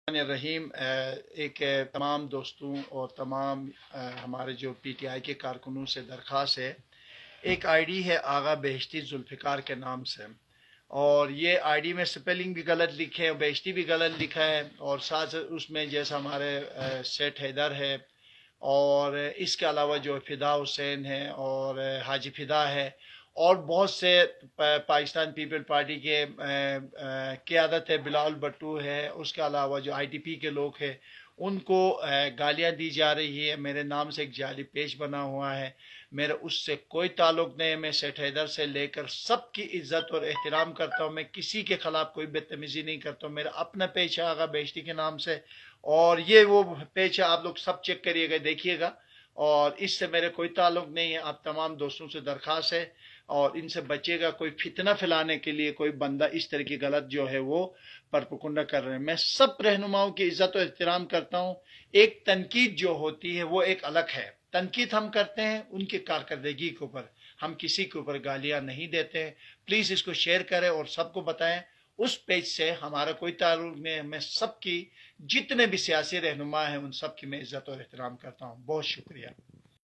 रहीम एक तमाम दोस्तों और तमाम हमारे जो पीटीआई के कारकुनों से दरख्वास्त है। एक आईडी है आगा बेहश्ती जुल्फ़िकार के नाम से, और ये आईडी में स्पेलिंग भी गलत लिखे है, बेहश्ती भी गलत लिखा है, और साथ उसमें जैसा हमारे सेठ हैदर है, और इसके अलावा जो फ़िदा हुसैन है और हाजी फ़िदा है, और बहुत से पाकिस्तान पीपल पार्टी के क़यादत है, बिलाल भट्टू है, उसके अलावा जो आईटीपी के लोग हैं उनको गालियां दी जा रही है। मेरे नाम से एक जाली पेज बना हुआ है, मेरा उससे कोई ताल्लुक नहीं है। मैं सेठ हैदर से लेकर सबकी इज्जत और एहतराम करता हूँ, मैं किसी के खिलाफ कोई बदतमीजी नहीं करता हूँ। मेरा अपना पेज है आगा बेहश्ती के नाम से, और ये वो पेज है, आप लोग सब चेक करिएगा, देखिएगा, और इससे मेरे कोई ताल्लुक नहीं है। आप तमाम दोस्तों से दरख्वास्त है और इनसे बचेगा। कोई फितना फैलाने के लिए कोई बंदा इस तरह की गलत जो है वो परपकुंडा कर रहे हैं। मैं सब रहनुमाओं की इज्जत और एहतराम करता हूँ। एक तनकीद जो होती है वो एक अलग है, तनकीद हम करते हैं उनकी कारकर्दगी के ऊपर, हम किसी के ऊपर गालियां नहीं देते हैं। प्लीज़ इसको शेयर करें और सबको बताएं। उस पेज से हमारा कोई ताल्लुक नहीं है। मैं सबकी, जितने भी सियासी रहनुमा हैं उन सब की मैं इज्जत और एहतराम करता हूँ। बहुत शुक्रिया।